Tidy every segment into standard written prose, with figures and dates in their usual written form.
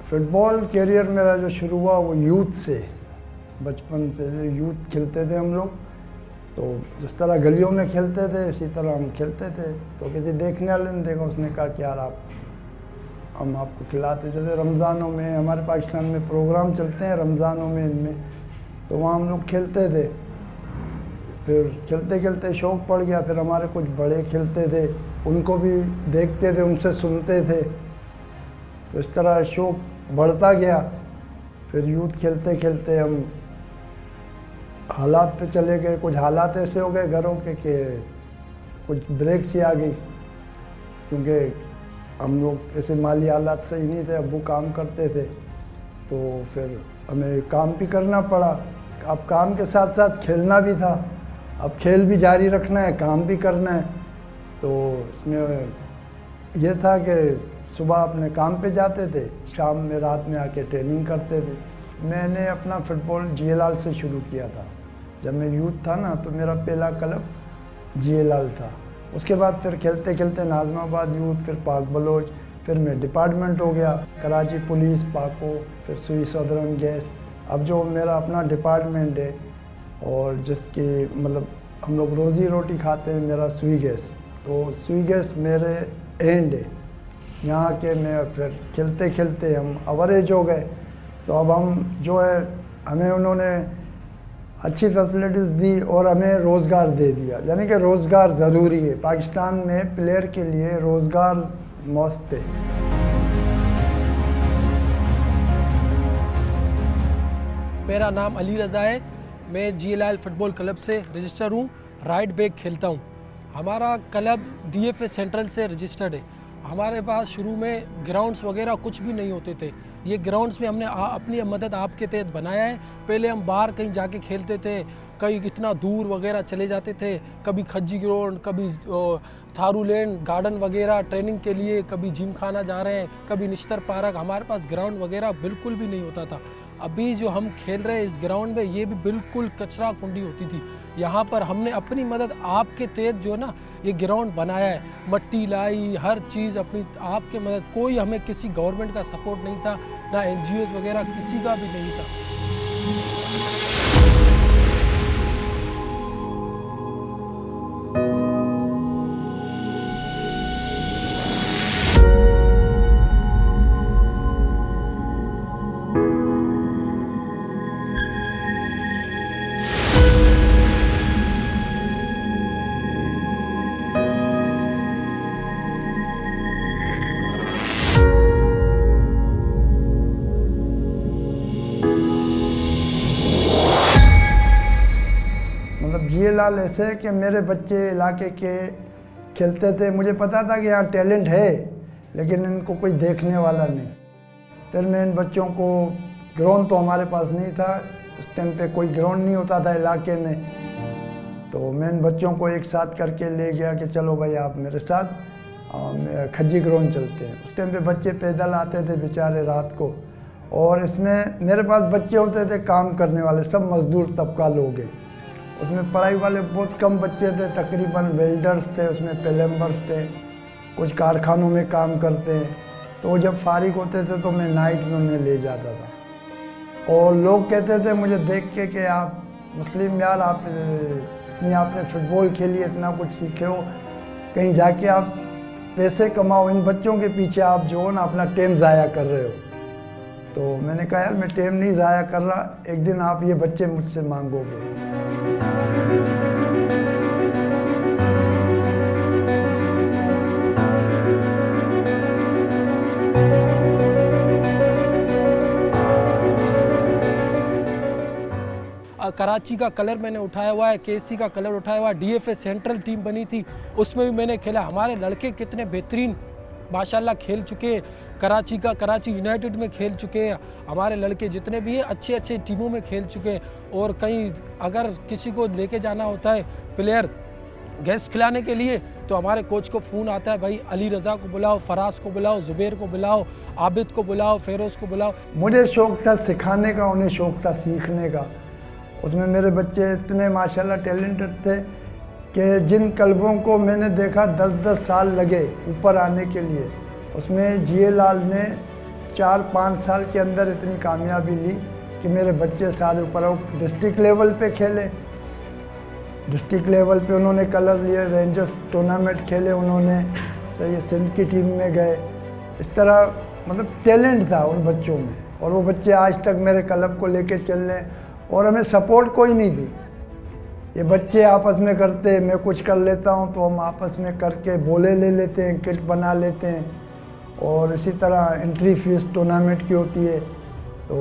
Football career मेरा जो शुरू हुआ वो यूथ से, बचपन से यूथ खेलते थे हम लोग। तो जिस तरह गलियों में खेलते थे इसी तरह हम खेलते थे। तो किसी देखने वाले ने देखा, उसने कहा कि यार हम आपको खिलाते। जैसे रमज़ानों में हमारे पाकिस्तान में प्रोग्राम चलते हैं, रमज़ानों में इनमें, तो वहाँ हम लोग खेलते थे। फिर खेलते खेलते शौक़ पड़ गया। फिर हमारे कुछ बड़े खेलते थे, उनको भी देखते थे, उनसे सुनते थे। तो इस तरह शौक़ बढ़ता गया। फिर यूथ खेलते खेलते हम हालात पे चले गए। कुछ हालात ऐसे हो गए घरों के कि कुछ ब्रेक सी आ गई, क्योंकि हम लोग ऐसे माली हालात सही नहीं थे। अब्बू काम करते थे, तो फिर हमें काम भी करना पड़ा। अब काम के साथ साथ खेलना भी था। अब खेल भी जारी रखना है, काम भी करना है। तो इसमें यह था कि सुबह अपने काम पे जाते थे, शाम में रात में आके ट्रेनिंग करते थे। मैंने अपना फुटबॉल GA लाल से शुरू किया था। जब मैं यूथ था ना, तो मेरा पहला क्लब GA लाल था। उसके बाद फिर खेलते खेलते नाज़िमाबाद यूथ, फिर पाक बलोच, फिर मैं डिपार्टमेंट हो गया, कराची पुलिस, पाको, फिर सुई सदरन गैस। अब जो मेरा अपना डिपार्टमेंट है और जिसकी मतलब हम लोग रोज़ी रोटी खाते हैं, मेरा सुई गैस। तो सुई गैस मेरे एंड है यहाँ के। मैं फिर खेलते खेलते हम अवरेज हो गए। तो अब हम जो है, हमें उन्होंने अच्छी फैसिलिटीज़ दी और हमें रोज़गार दे दिया। यानी कि रोज़गार ज़रूरी है पाकिस्तान में, प्लेयर के लिए रोज़गार मस्त है। मेरा नाम अली रज़ा है। मैं GA लाल फुटबॉल क्लब से रजिस्टर हूँ, राइट बैक खेलता हूँ। हमारा क्लब DFA सेंट्रल से रजिस्टर्ड है। हमारे पास शुरू में ग्राउंड्स वगैरह कुछ भी नहीं होते थे। ये ग्राउंड्स में हमने अपनी मदद आपके तहत बनाया है। पहले हम बाहर कहीं जाके खेलते थे, कहीं इतना दूर वगैरह चले जाते थे, कभी खज्जी ग्राउंड, कभी थारू लैंड गार्डन वगैरह ट्रेनिंग के लिए, कभी जिम खाना जा रहे हैं, कभी निश्तर पार्क। हमारे पास ग्राउंड वगैरह बिल्कुल भी नहीं होता था। अभी जो हम खेल रहे हैं इस ग्राउंड में, ये भी बिल्कुल कचरा कुंडी होती थी। यहाँ पर हमने अपनी मदद आपके तहत जो है ना, ये ग्राउंड बनाया है। मट्टी लाई, हर चीज़ अपनी आपके मदद। कोई हमें किसी गवर्नमेंट का सपोर्ट नहीं था, ना NGOs वगैरह किसी का भी नहीं था। GA लाल ऐसे है कि मेरे बच्चे इलाके के खेलते थे। मुझे पता था कि यहाँ टैलेंट है, लेकिन इनको कोई देखने वाला नहीं। फिर मैं इन बच्चों को, ग्राउंड तो हमारे पास नहीं था उस टाइम पे, कोई ग्राउंड नहीं होता था इलाके में। तो मैं इन बच्चों को एक साथ करके ले गया कि चलो भाई आप मेरे साथ खज्जी ग्राउंड चलते हैं। उस टाइम पे बच्चे पैदल आते थे बेचारे रात को। और इसमें मेरे पास बच्चे होते थे काम करने वाले, सब मजदूर तबका लोग हैं। उसमें पढ़ाई वाले बहुत कम बच्चे थे, तकरीबन वेल्डर्स थे, उसमें प्लम्बर्स थे, कुछ कारखानों में काम करते हैं। तो वो जब फारिग होते थे तो मैं नाइट में उन्हें ले जाता था। और लोग कहते थे मुझे देख के कि आप मुस्लिम यार, आप इतनी आपने फुटबॉल खेली, इतना कुछ सीखे हो, कहीं जाके आप पैसे कमाओ। इन बच्चों के पीछे आप जो हो ना अपना टाइम ज़ाया कर रहे हो। तो मैंने कहा यार मैं टाइम नहीं ज़ाया कर रहा, एक दिन आप ये बच्चे मुझसे मांगोगे। कराची का कलर मैंने उठाया हुआ है, KC का कलर उठाया हुआ है। DFA सेंट्रल टीम बनी थी, उसमें भी मैंने खेला। हमारे लड़के कितने बेहतरीन माशाल्लाह खेल चुके हैं। कराची यूनाइटेड में खेल चुके हैं। हमारे लड़के जितने भी हैं अच्छे अच्छे टीमों में खेल चुके हैं। और कहीं अगर किसी को लेके जाना होता है प्लेयर गेस्ट खिलाने के लिए, तो हमारे कोच को फ़ोन आता है, भाई अली रज़ा को बुलाओ, फराज को बुलाओ, ज़ुबैर को बुलाओ, आबिद को बुलाओ, फेरोज़ को बुलाओ। मुझे शौक़ था सिखाने का, उन्हें शौक़ था सीखने का। उसमें मेरे बच्चे इतने माशाल्लाह टैलेंटेड थे कि जिन क्लबों को मैंने देखा 10-10 साल लगे ऊपर आने के लिए, उसमें GA लाल ने 4-5 साल के अंदर इतनी कामयाबी ली कि मेरे बच्चे सारे ऊपर डिस्ट्रिक्ट लेवल पे खेले। डिस्ट्रिक्ट लेवल पे उन्होंने कलर लिए, रेंजर्स टूर्नामेंट खेले उन्होंने, सही सिंध की टीम में गए। इस तरह मतलब टैलेंट था उन बच्चों में, और वो बच्चे आज तक मेरे क्लब को लेके चल रहे हैं। और हमें सपोर्ट कोई नहीं दी, ये बच्चे आपस में करते, मैं कुछ कर लेता हूँ तो हम आपस में करके बोले ले लेते हैं, किट बना लेते हैं। और इसी तरह एंट्री फीस टूर्नामेंट की होती है तो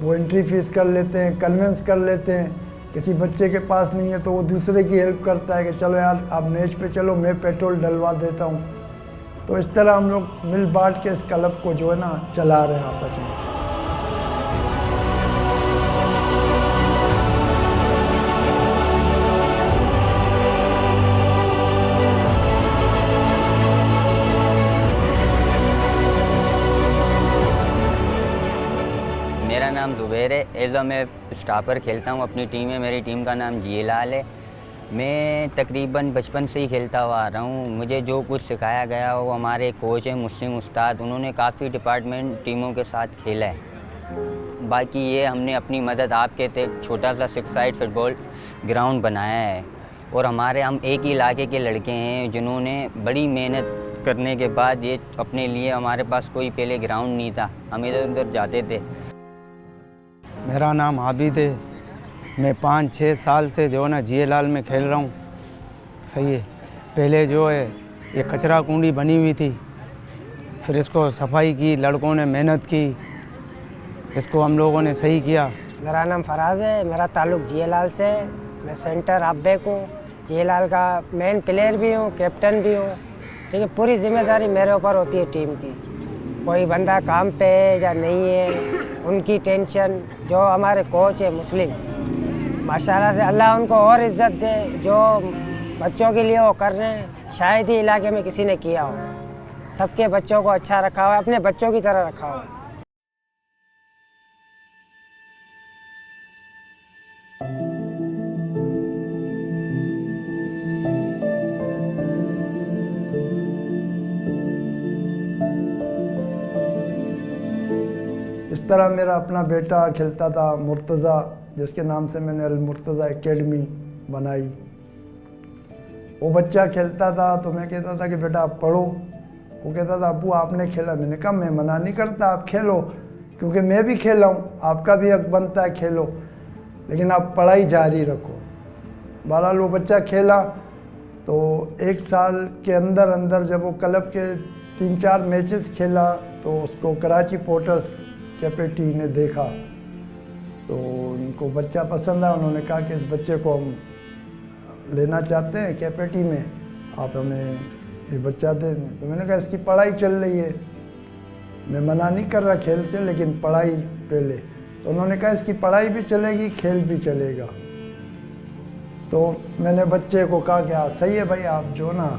वो एंट्री फीस कर लेते हैं, कन्विंस कर लेते हैं। किसी बच्चे के पास नहीं है तो वो दूसरे की हेल्प करता है कि चलो यार आप मैच पे चलो, मैं पेट्रोल डलवा देता हूँ। तो इस तरह हम लोग मिल बांट के इस क्लब को जो है ना चला रहे हैं आपस में। मेरा नाम ज़ुबैर है। एज़ अ मैं स्टॉपर खेलता हूँ अपनी टीम में। मेरी टीम का नाम जिलाल है। मैं तकरीबन बचपन से ही खेलता हुआ आ रहा हूँ। मुझे जो कुछ सिखाया गया वो हमारे कोच हैं मुस्लिम उस्ताद, उन्होंने काफ़ी डिपार्टमेंट टीमों के साथ खेला है। बाकी ये हमने अपनी मदद आपके थे छोटा सा 6 साइड फुटबॉल ग्राउंड बनाया है। और हम एक ही इलाके के लड़के हैं जिन्होंने बड़ी मेहनत करने के बाद ये अपने लिए, हमारे पास कोई पहले ग्राउंड नहीं था, हम इधर उधर जाते थे। मेरा नाम आबिद है। मैं 5-6 साल से जो है ना जिलाल में खेल रहा हूँ। सही है। पहले जो है ये कचरा कुंडी बनी हुई थी, फिर इसको सफाई की, लड़कों ने मेहनत की, इसको हम लोगों ने सही किया। मेरा नाम फराज है। मेरा ताल्लुक़ जिलाल से है। मैं सेंटर हाफबैक हूँ, जिलाल का मेन प्लेयर भी हूँ, कैप्टन भी हूँ। ठीक है, पूरी जिम्मेदारी मेरे ऊपर होती है टीम की। कोई बंदा काम पे है या नहीं है उनकी टेंशन। जो हमारे कोच है मुस्लिम, माशाल्लाह से अल्लाह उनको और इज़्ज़त दे, जो बच्चों के लिए वो कर रहे हैं शायद ही इलाके में किसी ने किया हो। सबके बच्चों को अच्छा रखा हुआ है, अपने बच्चों की तरह रखा हुआ है। इस तरह मेरा अपना बेटा खेलता था मुर्तज़ा, जिसके नाम से मैंने अल मुर्तज़ा एकेडमी बनाई। वो बच्चा खेलता था तो मैं कहता था कि बेटा आप पढ़ो। वो कहता था अब्बू आपने खेला। मैंने कहा मैं मना नहीं करता, आप खेलो, क्योंकि मैं भी खेला हूँ, आपका भी हक बनता है खेलो, लेकिन आप पढ़ाई जारी रखो। बहरहाल वो बच्चा खेला तो 1 साल के अंदर अंदर जब वो क्लब के 3-4 मैचेस खेला तो उसको कराची पोर्टर्स कैपेटी ने देखा तो उनको बच्चा पसंद आया। उन्होंने कहा कि इस बच्चे को हम लेना चाहते हैं कैपेटी में, आप हमें ये बच्चा दे दें। तो मैंने कहा इसकी पढ़ाई चल रही है, मैं मना नहीं कर रहा खेल से, लेकिन पढ़ाई पहले। तो उन्होंने कहा इसकी पढ़ाई भी चलेगी, खेल भी चलेगा। तो मैंने बच्चे को कहा कि हाँ सही है भाई, आप जो ना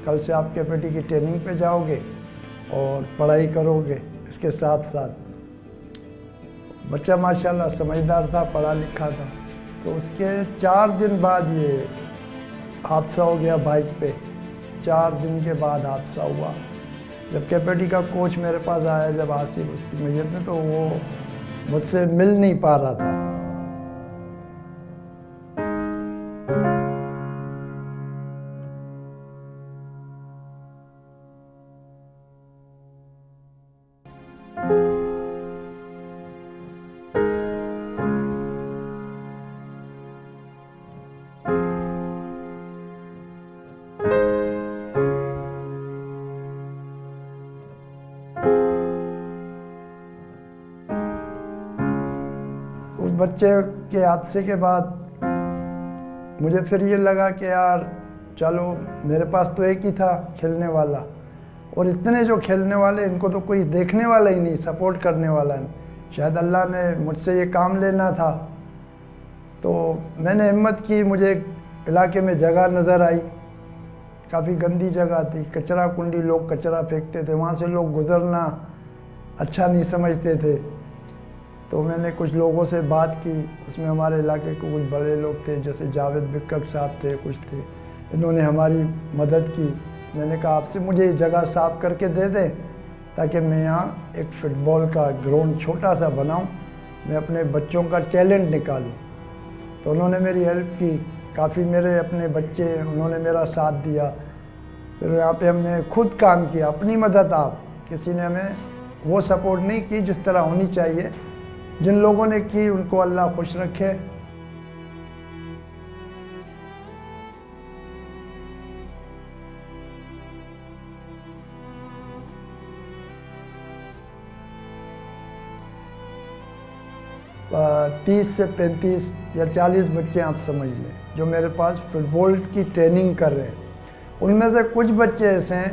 कल से आप कैपेटी की ट्रेनिंग पे जाओगे और पढ़ाई करोगे इसके साथ साथ। बच्चा माशाल्लाह समझदार था, पढ़ा लिखा था। तो उसके 4 दिन बाद ये हादसा हो गया बाइक पे। 4 दिन के बाद हादसा हुआ। जब कैपेटी का कोच मेरे पास आया, जब आसिफ उसकी मैयत में, तो वो मुझसे मिल नहीं पा रहा था। उस बच्चे के हादसे के बाद मुझे फिर ये लगा कि यार चलो, मेरे पास तो एक ही था खेलने वाला, और इतने जो खेलने वाले, इनको तो कोई देखने वाला ही नहीं, सपोर्ट करने वाला नहीं। शायद अल्लाह ने मुझसे ये काम लेना था। तो मैंने हिम्मत की। मुझे एक इलाके में जगह नज़र आई, काफ़ी गंदी जगह थी, कचरा कुंडी, लोग कचरा फेंकते थे, वहाँ से लोग गुज़रना अच्छा नहीं समझते थे। तो मैंने कुछ लोगों से बात की, उसमें हमारे इलाके के कुछ बड़े लोग थे, जैसे जावेद बिक्कक साहब थे, कुछ थे, इन्होंने हमारी मदद की। मैंने कहा आपसे मुझे ये जगह साफ़ करके दे दें ताकि मैं यहाँ एक फ़ुटबॉल का ग्राउंड छोटा सा बनाऊँ, मैं अपने बच्चों का टैलेंट निकालूँ। तो उन्होंने मेरी हेल्प की, काफ़ी मेरे अपने बच्चे उन्होंने मेरा साथ दिया। फिर यहाँ पे हमने खुद काम किया, अपनी मदद आप, किसी ने हमें वो सपोर्ट नहीं की जिस तरह होनी चाहिए। जिन लोगों ने की उनको अल्लाह खुश रखे। आ, 30 से 35 या 40 बच्चे आप समझ लें जो मेरे पास फुटबॉल की ट्रेनिंग कर रहे हैं। उनमें से कुछ बच्चे ऐसे हैं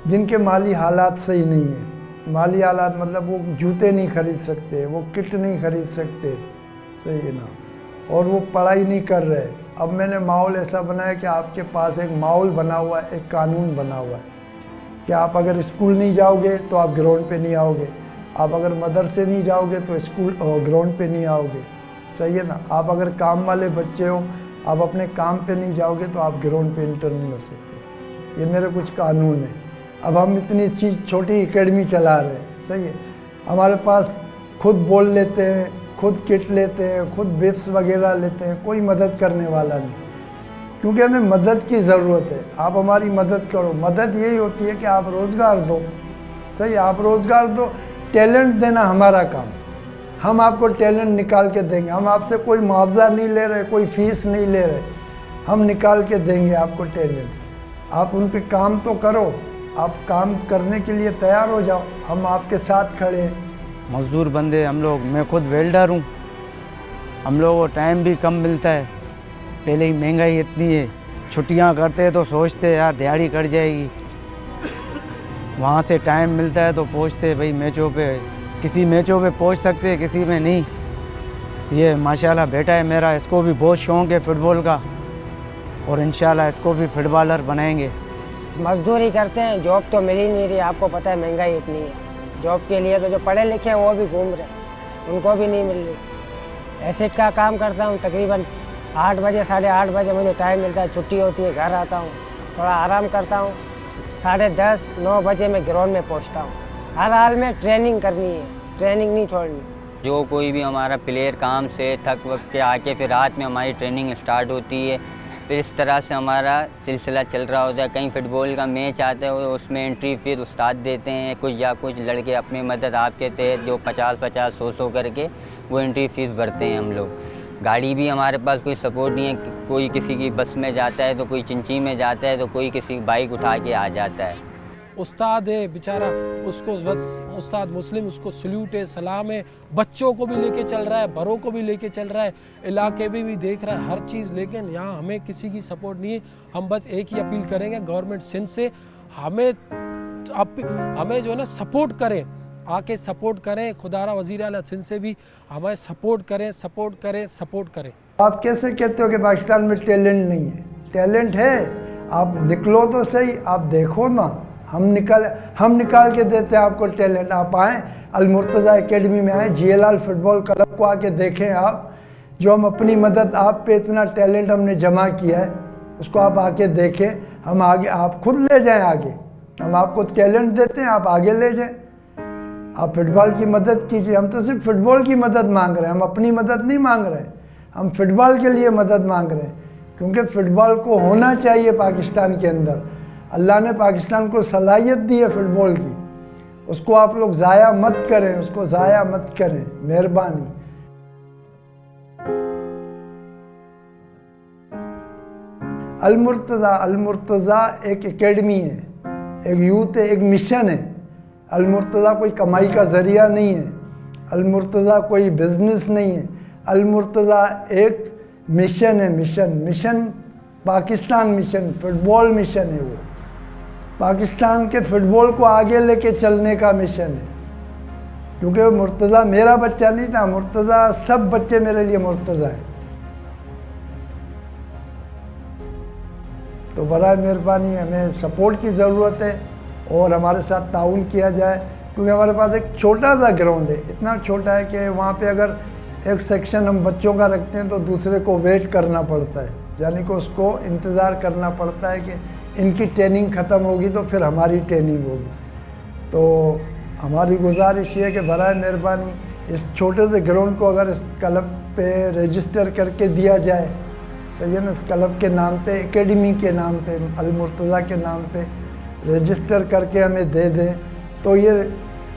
जिनके माली हालात सही नहीं है। माली हालात मतलब वो जूते नहीं खरीद सकते, वो किट नहीं खरीद सकते, सही है ना, और वो पढ़ाई नहीं कर रहे। अब मैंने माहौल ऐसा बनाया कि आपके पास एक माहौल बना हुआ है, एक कानून बना हुआ है कि आप अगर स्कूल नहीं जाओगे तो आप ग्राउंड पे नहीं आओगे, आप अगर मदरसे नहीं जाओगे तो स्कूल ग्राउंड पे नहीं आओगे, सही है ना। आप अगर काम वाले बच्चे हो, आप अपने काम पे नहीं जाओगे तो आप ग्राउंड पे इंटर नहीं हो सकते। ये मेरे कुछ कानून है। अब हम इतनी चीज़ छोटी एकेडमी चला रहे हैं, सही है। हमारे पास खुद बॉल लेते हैं, खुद किट लेते हैं, खुद बिप्स वगैरह लेते हैं, कोई मदद करने वाला नहीं, क्योंकि हमें मदद की ज़रूरत है। आप हमारी मदद करो। मदद यही होती है कि आप रोज़गार दो, सही, आप रोज़गार दो। टैलेंट देना हमारा काम, हम आपको टैलेंट निकाल के देंगे। हम आपसे कोई मुआवजा नहीं ले रहे, कोई फ़ीस नहीं ले रहे, हम निकाल के देंगे आपको टैलेंट। आप उन पे काम तो करो, आप काम करने के लिए तैयार हो जाओ, हम आपके साथ खड़े हैं। मज़दूर बंदे हम लोग, मैं खुद वेल्डर हूँ। हम लोगों को टाइम भी कम मिलता है, पहले ही महंगाई इतनी है। छुट्टियाँ करते तो सोचते यार दिहाड़ी कट जाएगी, वहाँ से टाइम मिलता है तो पहुँचते भाई मैचों पे। किसी मैचों पे पहुँच सकते हैं, किसी में नहीं। ये माशाल्लाह बेटा है मेरा, इसको भी बहुत शौक़ है फुटबॉल का, और इंशाल्लाह इसको भी फुटबॉलर बनाएंगे। मजदूरी करते हैं, जॉब तो मिल ही नहीं रही, आपको पता है महंगाई इतनी है। जॉब के लिए तो जो पढ़े लिखे हैं वो भी घूम रहे, उनको भी नहीं मिल रही। एसिड का काम करता हूँ, तकरीबन 8 बजे 8:30 बजे मुझे टाइम मिलता है, छुट्टी होती है, घर आता हूँ, थोड़ा आराम करता हूँ। 10:30 9 बजे मैं ग्राउंड में पहुँचता हूँ। हर हाल में ट्रेनिंग करनी है, ट्रेनिंग नहीं छोड़नी। जो कोई भी हमारा प्लेयर काम से थक वक के आके फिर रात में हमारी ट्रेनिंग स्टार्ट होती है, फिर इस तरह से हमारा सिलसिला चल रहा होता है। कहीं फुटबॉल का मैच आता है, उसमें एंट्री फिर उस्ताद देते हैं, कुछ लड़के अपनी मदद आपके तहत जो 50-50 100 करके वो एंट्री फीस भरते हैं हम लोग। गाड़ी भी हमारे पास कोई सपोर्ट नहीं है, कोई किसी की बस में जाता है तो कोई चिंची में जाता है तो कोई किसी बाइक उठा के आ जाता है। उस्ताद है बेचारा, उसको बस उस्ताद मुस्लिम, उसको सल्यूट है, सलाम है। बच्चों को भी लेके चल रहा है, बड़ों को भी लेके चल रहा है, इलाके में भी देख रहा है हर चीज़। लेकिन यहाँ हमें किसी की सपोर्ट नहीं है। हम बस एक ही अपील करेंगे गवर्नमेंट सिंध से, हमें जो है ना सपोर्ट करें, आके सपोर्ट करें। खुदारा वज़ीर आला सिंध से भी हमें सपोर्ट करें। आप कैसे कहते हो कि पाकिस्तान में टैलेंट नहीं है? टैलेंट है, आप निकलो तो सही, आप देखो ना। हम निकाल के देते हैं आपको टैलेंट। आप आएँ, अल-मुर्तज़ा एकेडमी में आएँ, जीएलआल फुटबॉल क्लब को आके देखें आप, जो हम अपनी मदद आप पे इतना टैलेंट हमने जमा किया है उसको आप आके देखें। हम आगे, आप खुद ले जाएं आगे, हम आपको टैलेंट देते हैं, आप आगे ले जाएं। आप फुटबॉल की मदद कीजिए। हम तो सिर्फ फुटबॉल की मदद मांग रहे हैं, हम अपनी मदद नहीं मांग रहे हैं, हम फुटबॉल के लिए मदद मांग रहे हैं, क्योंकि फुटबॉल को होना चाहिए पाकिस्तान के अंदर। अल्लाह ने पाकिस्तान को सलाहियत दी है फुटबॉल की, उसको आप लोग ज़ाया मत करें, उसको ज़ाया मत करें, मेहरबानी। अल-मुर्तज़ा एक एकेडमी है, एक यूथ है, एक मिशन है। अल-मुर्तज़ा कोई कमाई का ज़रिया नहीं है, अल-मुर्तज़ा कोई बिज़नेस नहीं है। अल-मुर्तज़ा एक मिशन है, mission Pakistan mission, football mission है। वो पाकिस्तान के फुटबॉल को आगे लेके चलने का मिशन है। क्योंकि मुर्तज़ा मेरा बच्चा नहीं था, मुर्तज़ा सब बच्चे मेरे लिए मुर्तज़ा है। तो बराए मेहरबानी हमें सपोर्ट की ज़रूरत है और हमारे साथ ताउन किया जाए, क्योंकि हमारे पास एक छोटा सा ग्राउंड है, इतना छोटा है कि वहाँ पे अगर एक सेक्शन हम बच्चों का रखते हैं तो दूसरे को वेट करना पड़ता है, यानी कि उसको इंतज़ार करना पड़ता है कि इनकी ट्रेनिंग ख़त्म होगी तो फिर हमारी ट्रेनिंग होगी। तो हमारी गुजारिश ये है कि बराए मेहरबानी इस छोटे से ग्राउंड को अगर इस क्लब पे रजिस्टर करके दिया जाए, सही है ना, इस क्लब के नाम पे, एकेडमी के नाम पे, अल मुर्तज़ा के नाम पे रजिस्टर करके हमें दे दें तो ये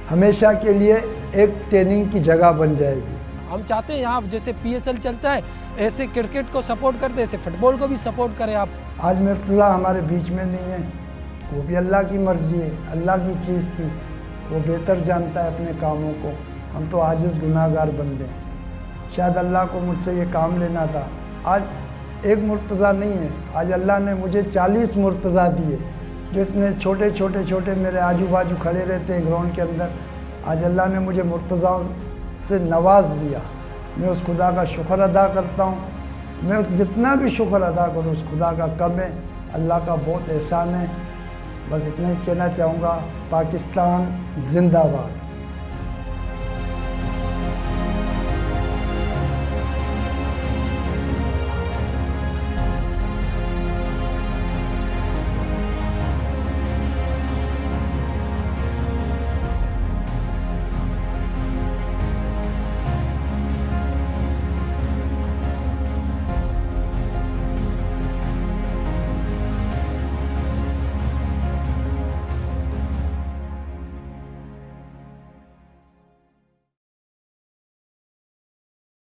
हमेशा के लिए एक ट्रेनिंग की जगह बन जाएगी। हम चाहते हैं यहाँ जैसे PSL चलता है ऐसे क्रिकेट को सपोर्ट करते, ऐसे फुटबॉल को भी सपोर्ट करें आप। आज मुर्तज़ा हमारे बीच में नहीं है, वो भी अल्लाह की मर्ज़ी है, अल्लाह की चीज़ थी, वो बेहतर जानता है अपने कामों को। हम तो आजिज़ गुनाहगार बंदे हैं, शायद अल्लाह को मुझसे ये काम लेना था। आज एक मुर्तज़ा नहीं है, आज अल्लाह ने मुझे 40 मुर्तज़ा दिए, जो इतने छोटे छोटे छोटे मेरे आजू बाजू खड़े रहते हैं ग्राउंड के अंदर। आज अल्लाह ने मुझे मुर्तज़ाओं से नवाज दिया, मैं उस खुदा का शुक्र अदा करता हूँ। मैं जितना भी शुक्र अदा करूँ उस खुदा का कम है, अल्लाह का बहुत एहसान है। बस इतना ही कहना चाहूँगा, पाकिस्तान जिंदाबाद।